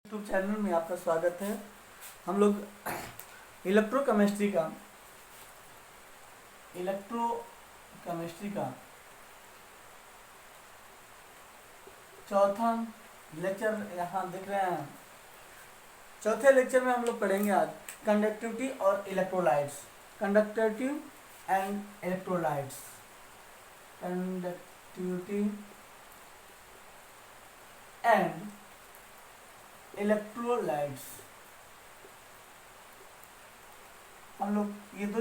YouTube channel में आपका स्वागत है। हम लोग इलेक्ट्रोकेमिस्ट्री का चौथा लेक्चर यहाँ देख रहे हैं। चौथे लेक्चर में हम लोग पढ़ेंगे आज कंडक्टिविटी और electrolytes. Conductivity and electrolytes. Conductivity and electrolytes. हम लोग ये दो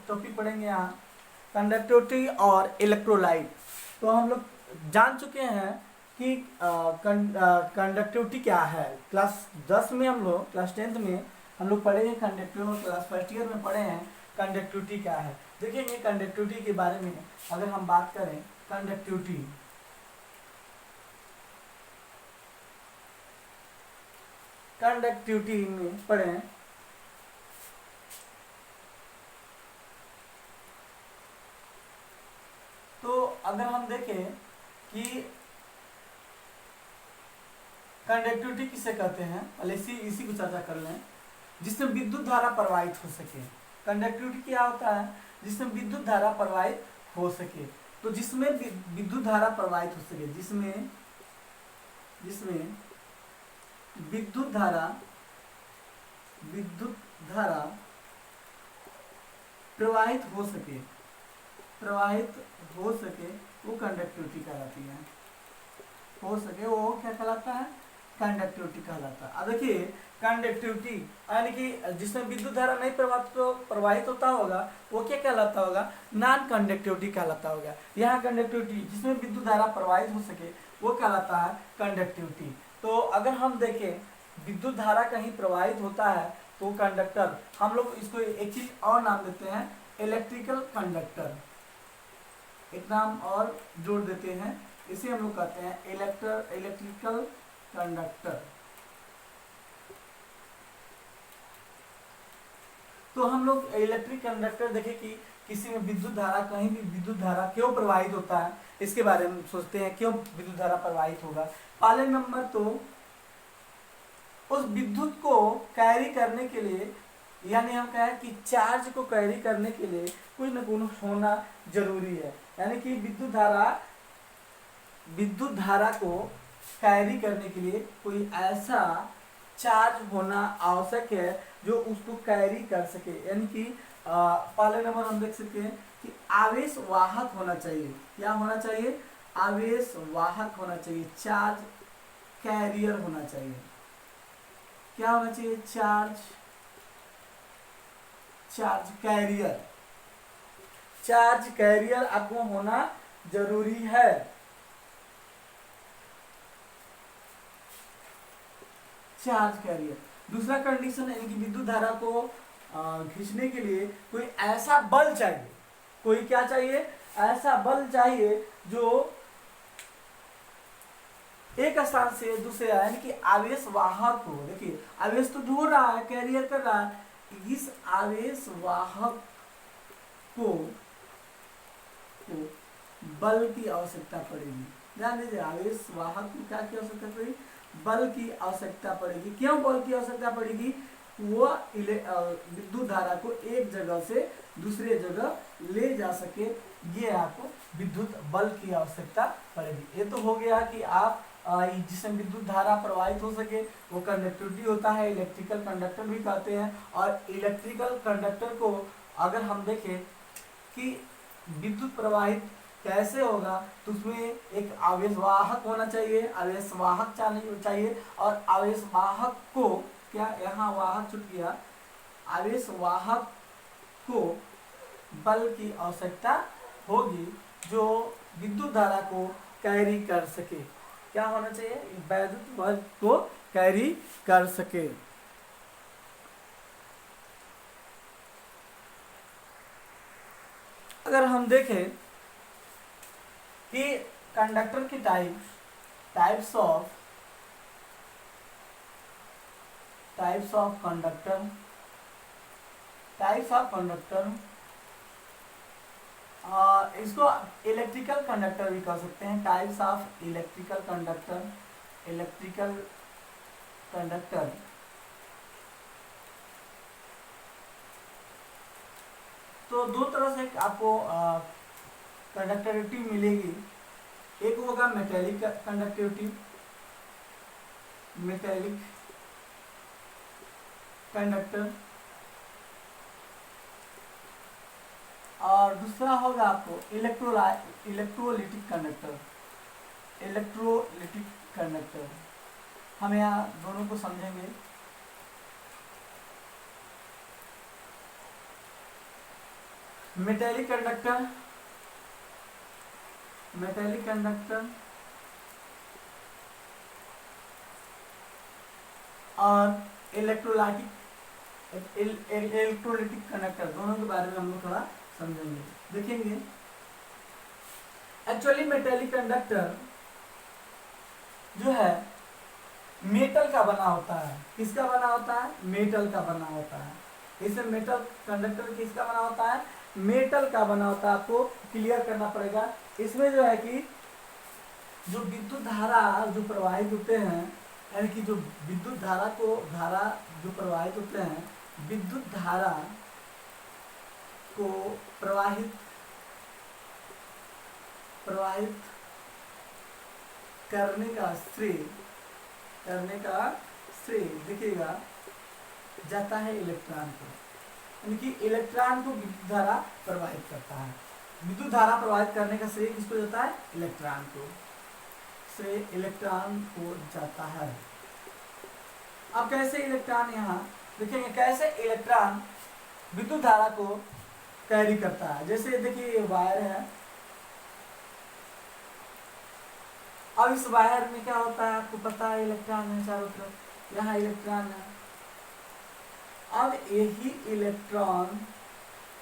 टॉपिक पढ़ेंगे यहाँ, कंडक्टिविटी और इलेक्ट्रोलाइट। तो हम लोग जान चुके हैं कि कंडक्टिविटी क्या है। क्लास 10 में हम लोग, क्लास 10th में हम लोग पढ़े हैं कंडक्टिविटी, और क्लास फर्स्ट ईयर में पढ़े हैं कंडक्टिविटी क्या है। देखेंगे कंडक्टिविटी के बारे में अगर हम बात करें। कंडक्टिविटी में पढ़ें तो अगर हम देखें कि कंडक्टिविटी किसे कहते हैं, पहले इसी को चर्चा कर लें। जिसमें विद्युत धारा प्रवाहित हो सके। कंडक्टिविटी क्या होता है? जिसमें विद्युत धारा प्रवाहित हो सके। तो जिसमें विद्युत धारा प्रवाहित हो सके, जिसमें विद्युत धारा प्रवाहित हो सके वो कंडक्टिविटी कहलाती है। हो सके वो क्या कहलाता है? कंडक्टिविटी कहलाता है। अब देखिए कंडक्टिविटी यानी कि जिसमें विद्युत धारा नहीं प्रवाहित होता होगा वो क्या कहलाता होगा? नॉन कंडक्टिविटी कहलाता होगा। यहाँ कंडक्टिविटी जिसमें विद्युत धारा प्रवाहित हो सके वो कहलाता है कंडक्टिविटी। तो अगर हम देखें विद्युत धारा कहीं प्रवाहित होता है तो कंडक्टर, हम लोग इसको एक चीज और नाम देते हैं, इलेक्ट्रिकल कंडक्टर। एक नाम और जोड़ देते हैं, इसे हम लोग कहते हैं इलेक्ट्रिकल कंडक्टर। तो हम लोग इलेक्ट्रिक कंडक्टर देखें कि किसी में विद्युत धारा, कहीं भी विद्युत धारा क्यों प्रवाहित होता है इसके बारे में सोचते हैं, क्यों विद्युत धारा प्रवाहित होगा। पहले नंबर तो उस विद्युत को कैरी करने के लिए, यानी हम कहें कि चार्ज को कैरी करने के लिए कुछ न कुछ होना जरूरी है। यानी कि विद्युत धारा को कैरी करने के लिए कोई ऐसा चार्ज होना आवश्यक है जो उसको कैरी कर सके। यानी कि पहले नंबर हम देख सकते हैं कि आवेश वाहक होना चाहिए। क्या होना चाहिए? आवेश वाहक होना चाहिए। चार्ज कैरियर होना चाहिए। क्या होना चाहिए? चार्ज कैरियर आपको होना जरूरी है। Charge carrier. दूसरा कंडीशन है कि विद्युत धारा को खींचने के लिए कोई ऐसा बल चाहिए। कोई क्या चाहिए? ऐसा बल चाहिए जो एक स्थान से दूसरे, यानी कि आवेश वाहक को, देखिए आवेश तो ढो रहा है, कैरियर कर रहा है, इस आवेश वाहक को बल की आवश्यकता पड़ेगी। ध्यान दीजिए, आवेश वाहक को क्या की आवश्यकता पड़ेगी? बल की आवश्यकता पड़ेगी। क्यों बल की आवश्यकता पड़ेगी? वो विद्युत धारा को एक जगह से दूसरे जगह ले जा सके, ये आपको विद्युत बल की आवश्यकता पड़ेगी। ये तो हो गया कि आप जिसमें विद्युत धारा प्रवाहित हो सके वो कंडक्टिविटी होता है, इलेक्ट्रिकल कंडक्टर भी कहते हैं। और इलेक्ट्रिकल कंडक्टर को अगर हम देखें कि विद्युत प्रवाहित कैसे होगा, तो उसमें एक आवेश वाहक होना चाहिए, आवेश वाहक चाहिए। और आवेश वाहक को क्या, यहाँ वाहक छूट गया, आवेश वाहक को बल की आवश्यकता होगी जो विद्युत धारा को कैरी कर सके। क्या होना चाहिए? विद्युत बल को कैरी कर सके। अगर हम देखें कि कंडक्टर की टाइप्स ऑफ कंडक्टर, इसको इलेक्ट्रिकल कंडक्टर भी कह सकते हैं। Types of electrical conductor, conductor तो दो तरह से आपको कंडक्टिविटी मिलेगी। एक होगा मेटेलिक कंडक्टिविटी, मेटेलिक कंडक्टर, और दूसरा होगा आपको इलेक्ट्रोलिटिक कंडक्टर, इलेक्ट्रोलिटिक कंडक्टर। हम यहाँ दोनों को समझेंगे। मेटेलिक कंडक्टर, मेटेलिक कंडक्टर और इलेक्ट्रोलिटिक कंडक्टर, दोनों के बारे में हम लोग थोड़ा समझेंगे, देखेंगे। एक्चुअली मेटेलिक कंडक्टर जो है मेटल का बना होता है। किसका बना होता है? मेटल का बना होता है। इसमें मेटल कंडक्टर किसका बना होता है? मेटल का बना होता है। आपको क्लियर करना पड़ेगा। इसमें जो है कि जो विद्युत धारा जो प्रवाहित होते हैं, यानी कि जो विद्युत धारा जो प्रवाहित होते हैं, विद्युत धारा को प्रवाहित करने का श्रेय देखिएगा जाता है इलेक्ट्रॉन को, यानी कि इलेक्ट्रॉन को विद्युत धारा प्रवाहित करता है। विद्युत धारा प्रवाहित करने का श्रेय किसको जाता है? इलेक्ट्रॉन को, श्रेय इलेक्ट्रॉन को जाता है। अब कैसे इलेक्ट्रॉन, यहाँ देखेंगे कैसे इलेक्ट्रॉन विद्युत धारा को कैरी करता है। जैसे देखिए ये वायर है, अब इस वायर में क्या होता है आपको पता है, इलेक्ट्रॉन है चारों तरफ, यहाँ इलेक्ट्रॉन है। अब यही इलेक्ट्रॉन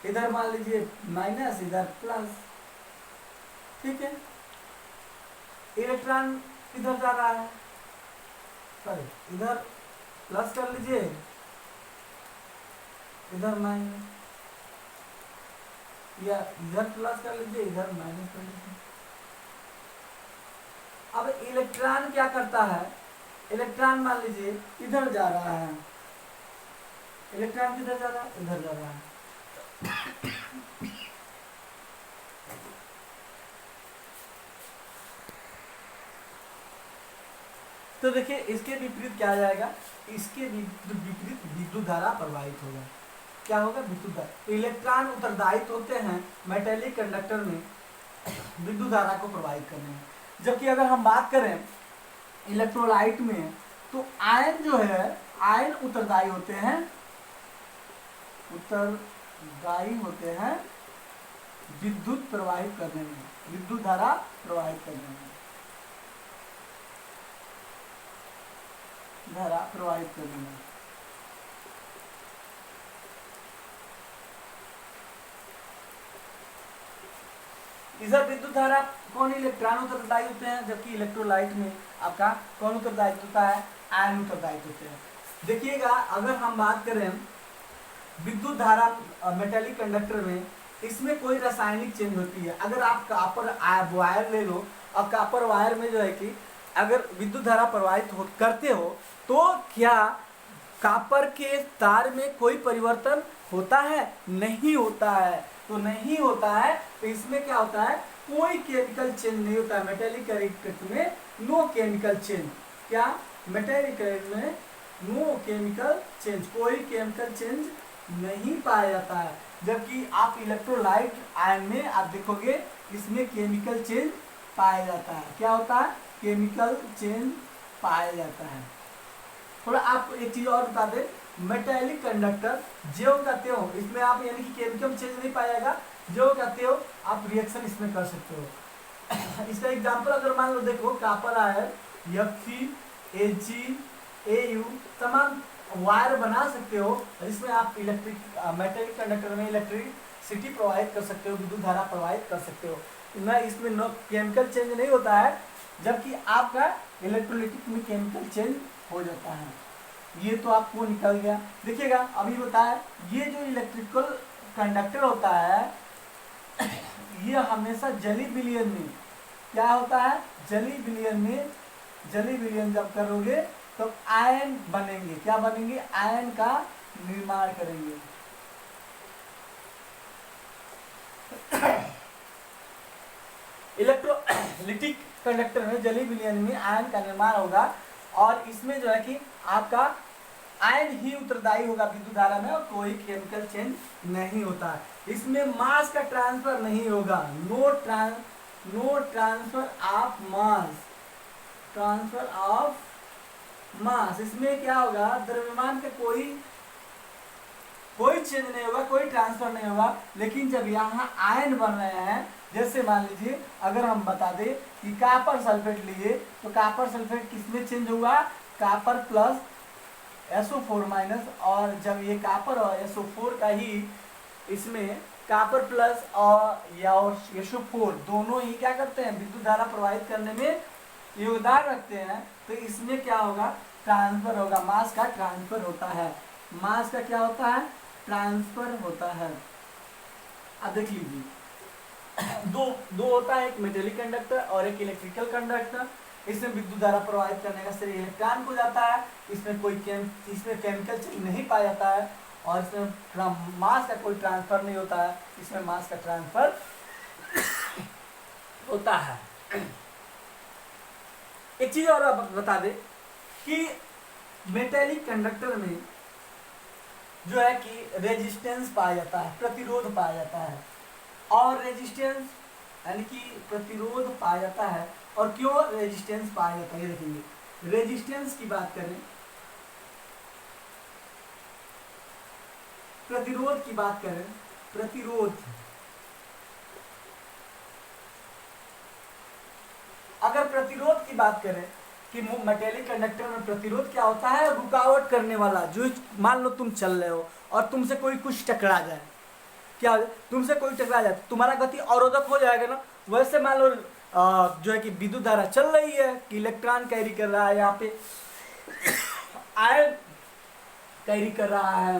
इधर मान लीजिए माइनस, इधर प्लस, ठीक है। इलेक्ट्रॉन इधर जा रहा है, सॉरी इधर प्लस कर लीजिए, इधर माइनस, या इधर प्लस कर लीजिए, इधर माइनस कर लीजिए। अब इलेक्ट्रॉन क्या करता है? इलेक्ट्रॉन मान लीजिए इधर जा रहा है, इलेक्ट्रॉन किधर जा रहा है? इधर जा रहा है। तो देखिए इसके विपरीत क्या आ जाएगा? इसके विपरीत विद्युत धारा प्रवाहित होगा। क्या होगा? विद्युत धारा। इलेक्ट्रॉन उत्तरदायित्व होते हैं मेटेलिक कंडक्टर में विद्युत धारा को प्रवाहित करने में। जबकि अगर हम बात करें इलेक्ट्रोलाइट में, तो आयन जो है, आयन उत्तरदायी होते हैं, विद्युत प्रवाहित करने में, विद्युत धारा प्रवाहित करने में, धारा प्रवाहित करने में। इधर विद्युत धारा कौन? इलेक्ट्रॉन उत्तरदायी होते हैं, जबकि इलेक्ट्रोलाइट में आपका कौन उत्तरदायी होता है? आयन उत्तरदायी होते हैं। देखिएगा अगर हम बात करें विद्युत धारा मेटेलिक कंडक्टर में, इसमें कोई रासायनिक चेंज होती है। अगर आप कॉपर वायर ले लो, और कॉपर वायर में जो है कि अगर विद्युत धारा प्रवाहित करते हो, तो क्या कॉपर के तार में कोई परिवर्तन होता है? नहीं होता है। तो नहीं होता है, तो इसमें क्या होता है? कोई केमिकल चेंज नहीं होता है। मेटेलिक कंडक्टर में नो केमिकल चेंज। क्या? मेटेलिक कंडक्टर में नो केमिकल चेंज, कोई केमिकल चेंज नहीं पाया जाता है। जबकि आप इलेक्ट्रोलाइट आयन में आप देखोगे इसमें केमिकल चेंज पाया जाता है। क्या होता है? केमिकल चेंज पाया जाता है। थोड़ा आपको एक चीज और बता दें, मेटेलिक कंडक्टर ज्यों का त्यों, इसमें आप यानी कि केमिकल चेंज नहीं पाएगा, ज्यों का त्यों आप रिएक्शन इसमें कर सकते हो। इसका एग्जांपल अगर मान लो, देखो copper ion, Fe, Ag, Au तमाम वायर बना सकते हो, इसमें आप मेटेलिक कंडक्टर में इलेक्ट्रिसिटी प्रवाहित कर सकते हो, विद्युत धारा प्रवाहित कर सकते हो। इसमें नो केमिकल चेंज नहीं होता है, जबकि आपका इलेक्ट्रोलिटिक में केमिकल चेंज हो जाता है। ये तो आपको निकल गया। देखिएगा अभी बताया, ये जो इलेक्ट्रिकल कंडक्टर होता है, ये हमेशा जली विलयन में क्या होता है? जली विलयन में, जली विलयन जब करोगे तो आयन बनेंगे, क्या बनेंगे, आयन का निर्माण करेंगे। इलेक्ट्रोलिटिक कंडक्टर में जलीय विलयन में आयन का निर्माण होगा और इसमें जो है कि आपका आयन ही उत्तरदायी होगा विद्युत धारा में और कोई केमिकल चेंज नहीं होता है। इसमें मास का ट्रांसफर नहीं होगा, no transfer of mass, transfer of mass. इसमें क्या होगा, द्रव्यमान का कोई चेंज नहीं होगा, कोई ट्रांसफर नहीं होगा। लेकिन जब यहाँ आयन बन रहे हैं, जैसे मान लीजिए अगर हम बता दें कि कॉपर सल्फेट लिए तो कॉपर सल्फेट किसमें चेंज हुआ, कॉपर प्लस SO4 माइनस, और जब ये कॉपर और SO4 का ही इसमें कॉपर प्लस और या SO4 दोनों ही क्या करते हैं, विद्युत धारा प्रवाहित करने में योगदान रखते हैं, तो इसमें क्या होगा, ट्रांसफर होगा, मास का ट्रांसफर होता है। मास का क्या होता है, ट्रांसफर होता है। अब देख लीजिए, दो होता है, एक मेटेलिक कंडक्टर और एक इलेक्ट्रिकल कंडक्टर। इसमें विद्युत धारा प्रवाहित करने का श्रेय इलेक्ट्रॉन को जाता है। इसमें केमिकल चेंज नहीं पाया जाता है और इसमें मास का कोई ट्रांसफर नहीं होता है, इसमें मास का ट्रांसफर होता है। एक चीज और बता दे कि मेटेलिक कंडक्टर में जो है कि रेजिस्टेंस पाया जाता है, प्रतिरोध पाया जाता है, और रेजिस्टेंस यानी कि प्रतिरोध पाया जाता है। और क्यों रेजिस्टेंस पाया जाता है, ये देखेंगे। रेजिस्टेंस की बात करें, प्रतिरोध की बात करें, प्रतिरोध, अगर प्रतिरोध की बात करें कि मेटेलिक कंडक्टर में प्रतिरोध क्या होता है, रुकावट करने वाला। जो मान लो तुम चल रहे हो और तुमसे कोई कुछ टकरा जाए, क्या तुमसे कोई टकरा जाए, तुम्हारा गति अवरोधक हो जाएगा ना। वैसे मान लो जो है कि विद्युत धारा चल रही है कि इलेक्ट्रॉन कैरी कर रहा है, यहाँ पे आयन कैरी कर रहा है,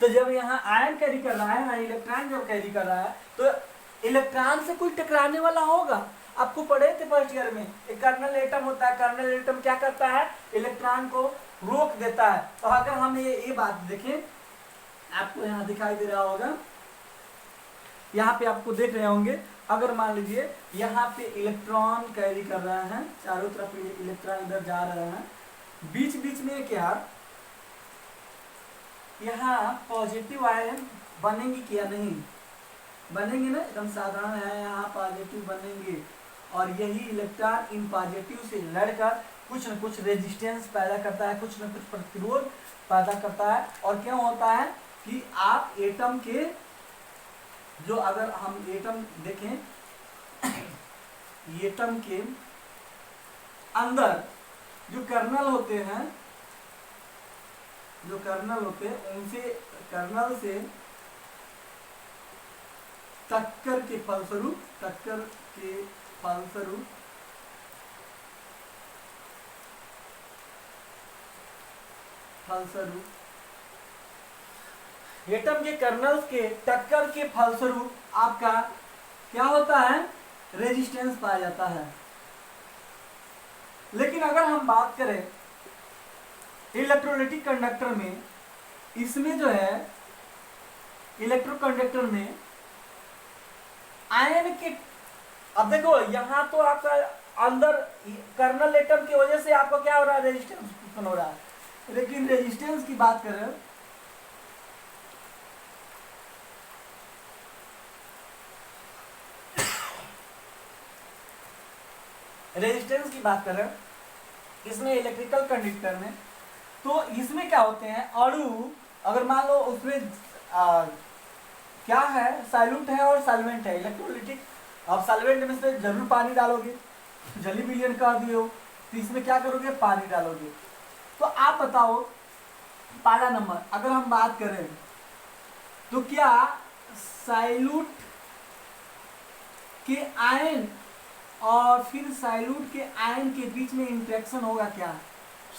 तो जब यहाँ आयन कैरी कर रहा है ना, इलेक्ट्रॉन जब कैरी कर रहा है, तो इलेक्ट्रॉन से कोई टकराने वाला होगा। आपको पढ़े थे फर्स्ट ईयर में, एक कर्नल एटम होता है। कर्नल एटम क्या करता है, इलेक्ट्रॉन को रोक देता है। तो अगर हम ये बात देखें, आपको यहाँ दिखाई दे रहा होगा, यहाँ पे आपको देख रहे होंगे, अगर मान लीजिए यहाँ पे इलेक्ट्रॉन कैरी कर रहे हैं, चारों तरफ इलेक्ट्रॉन इधर जा रहे हैं, बीच बीच में क्या यहाँ पॉजिटिव आयन बनेंगे क्या, नहीं बनेंगे ना, एकदम साधारण है, यहाँ पॉजिटिव बनेंगे। और यही इलेक्ट्रॉन इन पॉजिटिव से लड़कर कुछ न कुछ रेजिस्टेंस पैदा करता है, कुछ न कुछ प्रतिरोध पैदा करता है। और क्यों होता है कि आप एटम के जो, अगर हम एटम देखें, एटम के अंदर जो कर्नल होते हैं, जो कर्नल होते हैं, उनसे कर्नल से टक्कर के फलस्वरूप एटम के कर्नल के टक्कर के फलस्वरूप आपका क्या होता है, रेजिस्टेंस पाया जाता है। लेकिन अगर हम बात करें इलेक्ट्रोलिटिक कंडक्टर में, इसमें जो है इलेक्ट्रोकंडक्टर में आयन के, अब देखो यहाँ तो आपका अंदर कर्नल एटम की वजह से आपको क्या हो रहा है, रेजिस्टेंस उत्पन्न हो रहा है। लेकिन रेजिस्टेंस की बात करें, रेजिस्टेंस की बात करें इसमें इलेक्ट्रिकल कंडक्टर में, तो इसमें क्या होते हैं अणु, अगर मान लो उसमें क्या है, सॉल्यूट है और सॉल्वेंट है, इलेक्ट्रोलिटिक। अब सॉल्वेंट में से जरूर पानी डालोगे, जलीय विलयन कर दिए हो, तो इसमें क्या करोगे, पानी डालोगे। तो आप बताओ, पहला नंबर अगर हम बात करें तो क्या सॉल्यूट के आयन और फिर सॉल्यूट के आयन के बीच में इंटरेक्शन होगा क्या,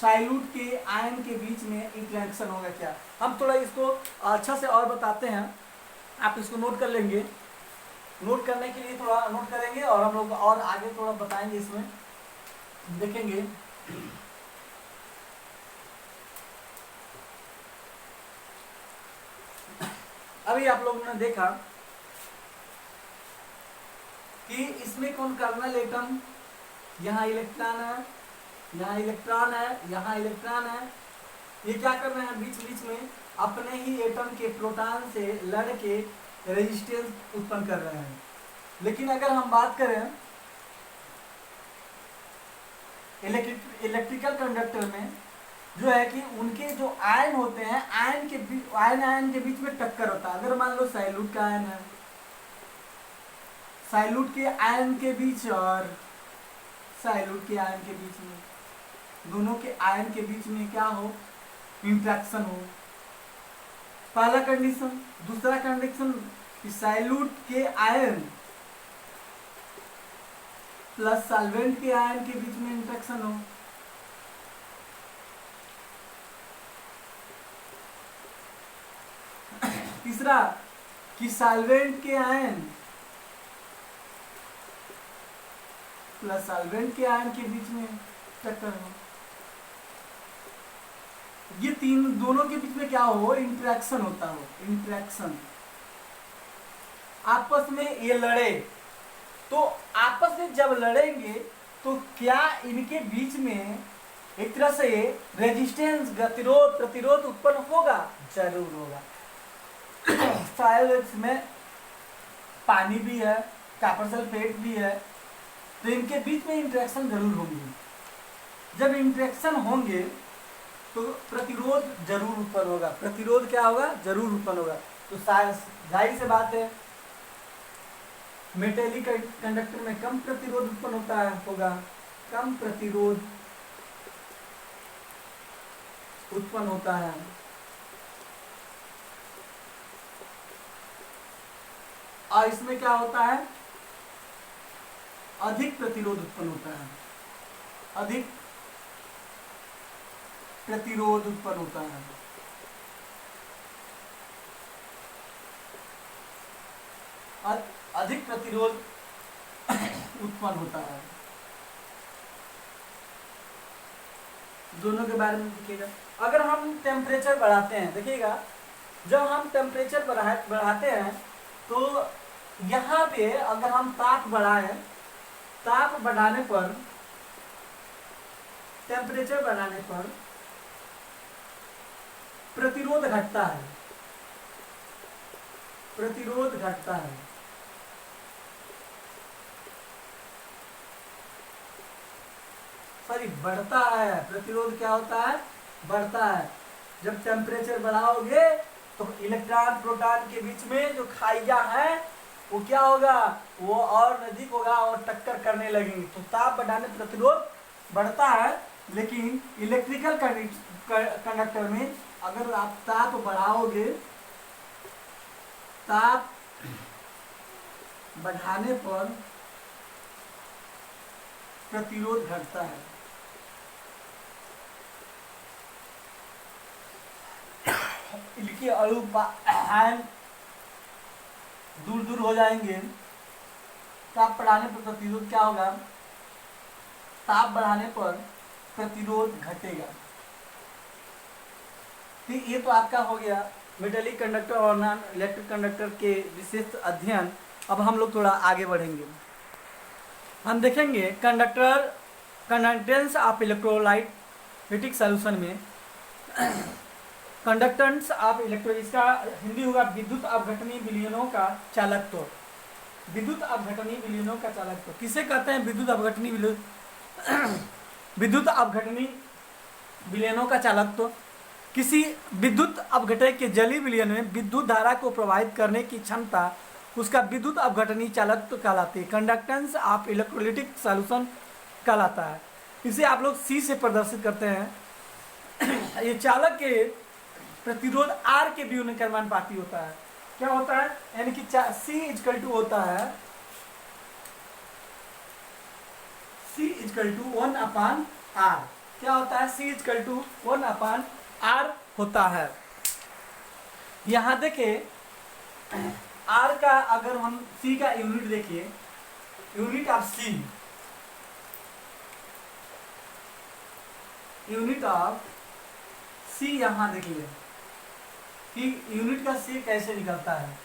सॉल्यूट के आयन के बीच में इंटरेक्शन होगा क्या। हम थोड़ा इसको अच्छा से और बताते हैं, आप इसको नोट कर लेंगे। नोट करने के लिए थोड़ा नोट करेंगे और हम लोग और आगे थोड़ा बताएंगे। इसमें देखेंगे अभी आप लोगों ने देखा कि इसमें कौन कर्नल एटम, यहाँ इलेक्ट्रॉन है, यहाँ इलेक्ट्रॉन है, यहाँ इलेक्ट्रॉन है, ये क्या कर रहे हैं, बीच बीच में अपने ही एटम के प्रोटॉन से लड़ के रेजिस्टेंस उत्पन्न कर रहे हैं। लेकिन अगर हम बात करें इलेक्ट्रिकल कंडक्टर में, जो है कि उनके जो आयन होते हैं, आयन के बीच में टक्कर होता है। अगर मान लो सैल्यूट का आयन है, सैल्यूट के आयन के बीच और सैल्यूट के आयन के बीच में, दोनों के आयन के बीच में क्या हो, इंट्रैक्शन हो, पहला कंडीशन। दूसरा कंडीशन, सैल्यूट के आयन प्लस सॉल्वेंट के आयन के बीच में इंट्रैक्शन हो। तीसरा कि सॉल्वेंट के आयन प्लस सॉल्वेंट के आयन के बीच में टक्कर हो। ये तीन, दोनों के बीच में क्या हो, इंट्रैक्शन होता हो, इंट्रैक्शन, आपस में ये लड़े। तो आपस में जब लड़ेंगे तो क्या इनके बीच में एक तरह से रेजिस्टेंस, गतिरोध, प्रतिरोध उत्पन्न होगा? जरूर होगा। शायद इसमें पानी भी है, कॉपर सल्फेट भी है, तो इनके बीच में इंटरेक्शन जरूर होंगे। जब इंटरेक्शन होंगे तो प्रतिरोध जरूर उत्पन्न होगा। प्रतिरोध क्या होगा? जरूर उत्पन्न होगा। तो जाहिर सी बात है, मेटेलिक कंडक्टर में कम प्रतिरोध उत्पन्न होगा, कम प्रतिरोध उत्पन्न होता है। और इसमें क्या होता है, अधिक प्रतिरोध उत्पन्न होता है, अधिक प्रतिरोध उत्पन्न होता है। अधिक प्रतिरोध उत्पन्न होता है। दोनों के बारे में देखिएगा। अगर हम टेम्परेचर बढ़ाते हैं, देखिएगा जब हम टेम्परेचर बढ़ाते हैं तो यहाँ पे अगर हम ताप बढ़ाएं, ताप बढ़ाने पर, टेम्परेचर बढ़ाने पर प्रतिरोध घटता है, प्रतिरोध घटता है। सॉरी, बढ़ता है। प्रतिरोध क्या होता है? बढ़ता है। जब टेम्परेचर बढ़ाओगे तो इलेक्ट्रॉन प्रोटॉन के बीच में जो खाइयां हैं वो क्या होगा, वो और नजदीक होगा और टक्कर करने लगेंगे। तो ताप बढ़ाने प्रतिरोध बढ़ता है। लेकिन इलेक्ट्रिकल कंडक्टर में अगर आप ताप बढ़ाओगे, ताप बढ़ाने पर प्रतिरोध घटता है। इनके अणु आयन दूर दूर हो जाएंगे। ताप बढ़ाने पर प्रतिरोध क्या होगा? ताप बढ़ाने पर प्रतिरोध घटेगा। ये तो आपका हो गया मेटेलिक कंडक्टर और नॉन इलेक्ट्रिक कंडक्टर के विशिष्ट अध्ययन। अब हम लोग थोड़ा आगे बढ़ेंगे। हम देखेंगे कंडक्टेंस ऑफ इलेक्ट्रोलाइटिक सॉल्यूशन में कंडक्टेंस ऑफ इसका हिंदी होगा विद्युत अपघटनी विलयनों का चालकत्व। विद्युत अपघटनी विलयनों का चालकत्व किसे कहते हैं? विद्युत अपघटनी विद्युत अपघटनी विलयनों का चालकत्व किसी विद्युत अपघटक के जलीय विलयन में विद्युत धारा को प्रवाहित करने की क्षमता उसका विद्युत अपघटनी चालकत्व कहलाती है। कंडक्टेंस ऑफ इलेक्ट्रोलाइटिक सॉल्यूशन कहलाता है। इसे आप लोग सी से प्रदर्शित करते हैं। ये चालक के प्रतिरोध आर के व्युत्क्रम के समानुपाती होता है। क्या होता है? यानी कि सी इक्वल टू होता है, सी इक्वल टू 1/r। क्या होता है? सी इक्वल टू 1/r होता है। यहां देखिए आर का, अगर हम सी का यूनिट देखिए, unit of C unit of C, यहाँ देख ले कि यूनिट का सी कैसे निकलता है।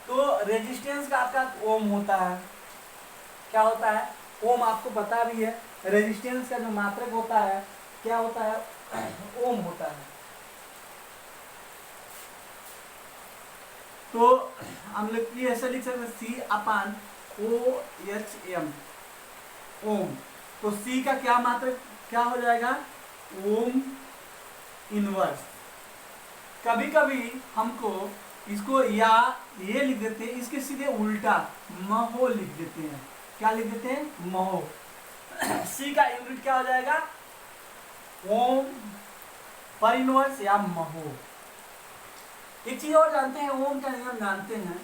तो रेजिस्टेंस का आपका ओम होता है, क्या होता है, ओम, आपको पता भी है। रेजिस्टेंस का जो मात्रक होता है क्या होता है, ओम होता है। तो हम लोग ये ऐसे लिख सकते हैं सी अपान ओ एच एम, ओम। तो सी का क्या मात्रक क्या हो जाएगा, ओम इनवर्स। कभी कभी हमको इसको या ये लिख देते हैं, इसके सीधे उल्टा महो लिख देते हैं। क्या लिख देते हैं, महो। सी का यूनिट क्या हो जाएगा, ओम पर इनवर्स या महो। एक चीज और जानते हैं, ओम का नियम जानते हैं।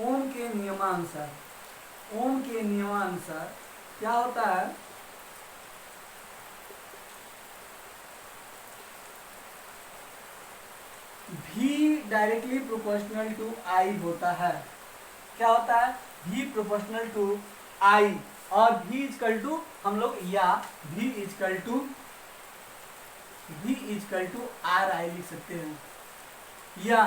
ओम के नियमानुसार, ओम के नियमानुसार क्या होता है, V directly proportional to I होता है। क्या होता है, V प्रोपोर्शनल टू I, और V इजकल टू हम लोग या V इजकल टू RI लिख सकते हैं, या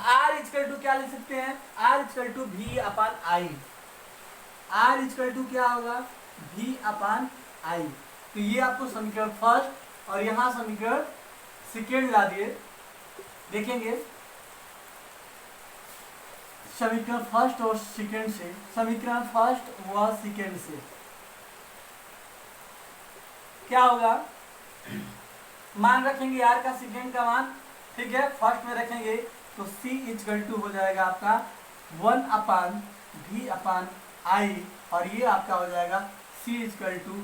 R इजकल टू क्या लिख सकते हैं, R is equal to V upon I। R is equal to क्या होगा, V अपान I। तो ये आपको समीकरण फर्स्ट और यहाँ समीकरण सेकेंड ला दिए, देखेंगे समीकरण फर्स्ट और सेकेंड से, समीकरण फर्स्ट व सेकेंड से क्या होगा, मान रखेंगे यार का सेकेंड का मान, ठीक है, फर्स्ट में रखेंगे तो C इजकल टू हो जाएगा आपका 1 अपान V अपान I, और ये आपका हो जाएगा C is equal to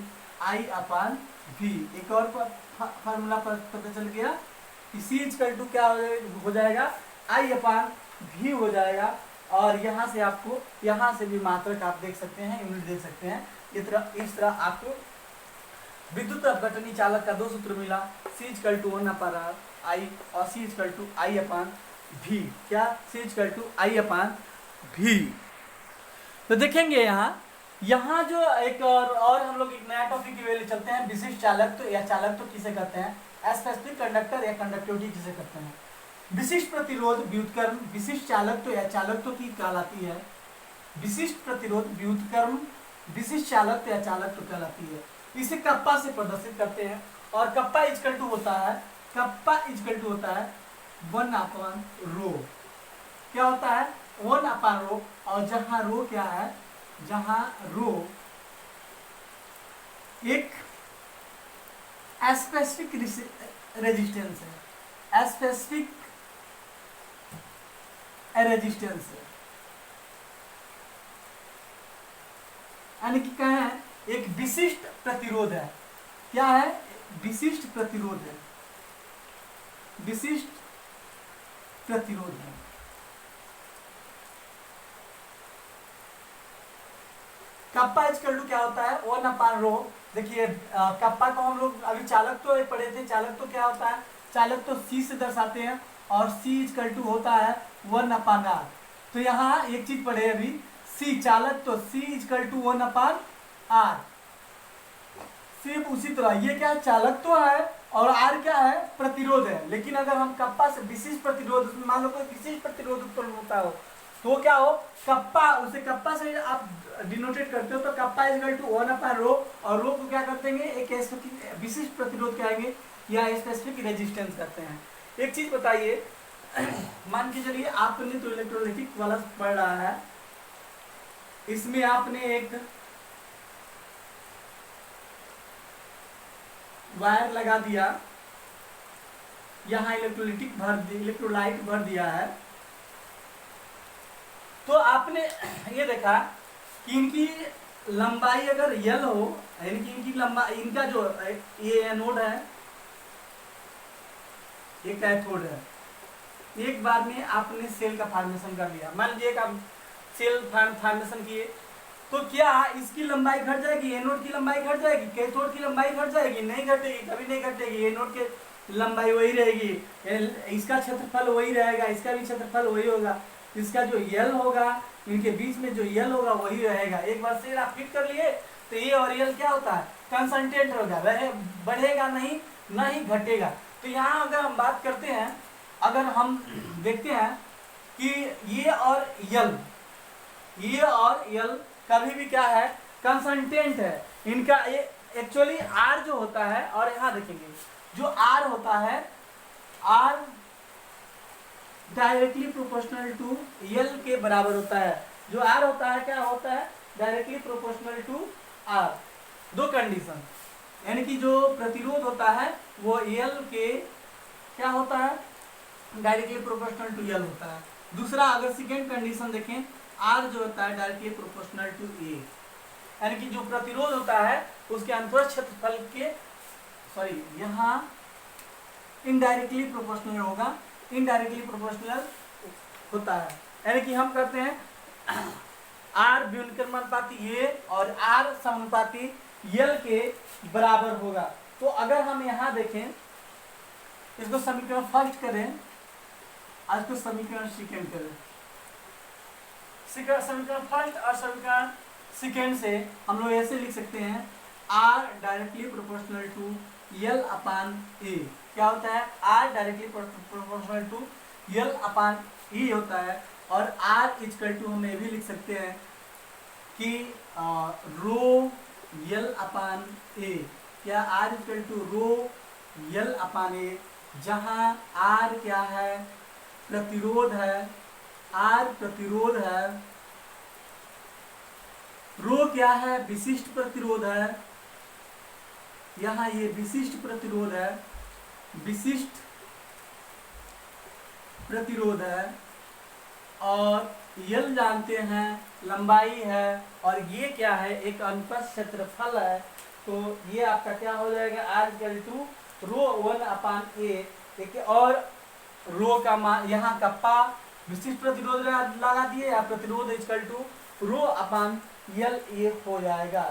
I upon V। एक और फार्मूला पता चल गया कि C इजकल टू क्या हो जाएगा, I अपान V हो जाएगा, और यहाँ से आपको यहाँ से भी मात्रक आप देख सकते हैं, यूनिट देख सकते हैं। इस तरह आपको विद्युत अपघटनी चालक का दो सूत्र मिला, C is equal to 1 upon I और C is equal to I upon V। क्या, C is equal to I upon V। तो देखेंगे यहाँ जो एक और हम लोग एक नया टॉपिक की वैल्यू चलते हैं, विशिष्ट चालक तो या चालक तो किसे कहते हैं, स्पेसिफिक कंडक्टर या कंडक्टिविटी किसे कहते हैं। विशिष्ट प्रतिरोध व्युत्क्रम विशिष्ट चालक तो या चालक तो की कहलाती है, विशिष्ट प्रतिरोध व्युत्क्रम विशिष्ट चालक तो या चालक तो कहलाती है। इसे कप्पा से प्रदर्शित करते हैं, और कप्पा इजकल टू होता है, कप्पा इजकल टू होता है 1 अपान रो। क्या होता है, 1 अपान रो, और जहां रो क्या है, जहां रो एक स्पेसिफिक रेजिस्टेंस है, स्पेसिफिक रेजिस्टेंस है, यानी कि कहें एक विशिष्ट प्रतिरोध है। क्या है, विशिष्ट प्रतिरोध है, विशिष्ट प्रतिरोध है। कप्पा इजकल टू क्या होता है, 1 अपान रो। देखिए कप्पा को हम लोग अभी चालक तो पढ़े थे, चालक तो क्या होता है, चालक तो C से दर्शाते हैं, और C इजकल टू होता है 1 अपान R। तो यहाँ एक चीज पढ़े अभी, C चालक तो C is equal to 1 upon R। सिर्फ उसी तरह ये क्या है, चालक तो है, और R क्या है, प्रतिरोध है। लेकिन अगर हम कप्पा से विशिष्ट प्रतिरोध, मान लो कोई विशिष्ट प्रतिरोध उत्पन्न होता हो तो क्या हो, कप्पा, उसे कप्पा से आप डिनोटेट करते हो, तो कप्पा इजकल टू 1 अपान रो, और रो को क्या करते हैं, एक विशिष्ट प्रतिरोध कहेंगे या स्पेसिफिक रेजिस्टेंस करते हैं। एक चीज बताइए, मान के चलिए आपने तो इलेक्ट्रोलाइटिक वाला पढ़ रहा है, इसमें आपने एक वायर लगा दिया, यहाँ इलेक्ट्रोलाइट भर दिया है, तो आपने ये देखा कि इनकी लंबाई अगर यल हो, यानी कि इनकी लंबाई, इनका जो ये एनोड है, ये कैथोड है, एक बार में आपने सेल का फॉर्मेशन कर लिया। मान लीजिए आप सेल फॉर्मेशन किए, तो क्या इसकी लंबाई घट जाएगी, एनोड की लंबाई घट जाएगी, कैथोड की लंबाई घट जाएगी, नहीं घटेगी, कभी नहीं घटेगी। एनोड की लंबाई वही रहेगी, इसका क्षेत्रफल वही रहेगा, इसका भी क्षेत्रफल वही होगा, इसका जो यल होगा, इनके बीच में जो यल होगा वही रहेगा। एक बार से आप फिट कर लिए तो ये और यल क्या होता है, कंसंट्रेट होगा, वह बढ़ेगा नहीं ना ही घटेगा। तो यहाँ अगर हम बात करते हैं, अगर हम देखते हैं कि ये और यल कभी भी क्या है, कंसंटेंट है इनका। ये एक्चुअली आर जो होता है, और यहाँ देखेंगे जो आर होता है, आर डायरेक्टली प्रोपोर्शनल टू यल के बराबर होता है। जो आर होता है क्या होता है, डायरेक्टली प्रोपोर्शनल टू आर। दो कंडीशन, यानी कि जो प्रतिरोध होता है वो यल के क्या होता है, डायरेक्टली प्रोपोर्शनल टू यल होता है। दूसरा अगर सेकेंड कंडीशन देखें, आर जो होता है डायरेक्टली प्रोपोर्शनल टू ए, यानी कि जो प्रतिरोध होता है उसके अंतर क्षेत्रफल के यहाँ इनडायरेक्टली प्रोपोर्शनल होगा, इनडायरेक्टली प्रोपोर्शनल होता है। यानी कि हम करते हैं आर व्युत्क्रमानुपाती ए और आर समानुपाती यल के बराबर होगा। तो अगर हम यहाँ देखें, इसको समीकरण फर्स्ट करें, आज को समीकरण सेकेंड करें। समीकरण फर्स्ट और समीकरण सेकेंड से हम लोग ऐसे लिख सकते हैं, आर डायरेक्टली प्रोपोर्शनल टू यल अपान ए। क्या होता है, आर डायरेक्टली प्रोपोर्शनल टू यल अपान ई होता है। और आर इजकल टू हम ये भी लिख सकते हैं कि रो यल अपान ए। क्या, आर इजकल टू रो यल अपान ए, जहाँ आर क्या है, प्रतिरोध है, आर प्रतिरोध है, रो क्या है, विशिष्ट प्रतिरोध है। यहाँ ये विशिष्ट प्रतिरोध है, विशिष्ट प्रतिरोध है, और यल जानते हैं लंबाई है, और ये क्या है, एक अनुप्रस्थ क्षेत्रफल है। तो ये आपका क्या हो जाएगा, आर इक्वल टू रो 1 अपान ए। देखिए, और रो का मान यहाँ का पा विशिष्ट प्रतिरोध लगा दिए, या प्रतिरोध इक्वल टू रो अपान यल ए हो जाएगा।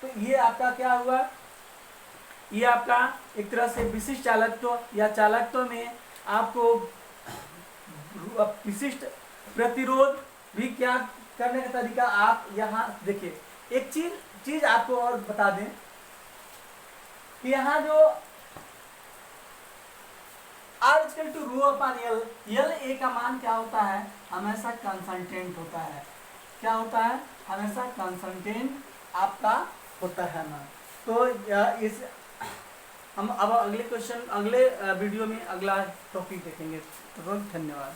तो ये आपका क्या हुआ, ये आपका एक तरह से विशिष्ट चालकत्व या चालकत्व में आपको विशिष्ट प्रतिरोध भी क्या करने का तरीका आप यहाँ देखिए। एक चीज आपको और बता दें कि यहाँ जो आर इक्वल टू रो अपान यल, यल ए का मान क्या होता है, हमेशा कंसंटेंट होता है। क्या होता है, हमेशा कंसंटेंट आपका होता है ना। तो इस हम अब अगले क्वेश्चन, अगले वीडियो में अगला टॉपिक देखेंगे। तो धन्यवाद।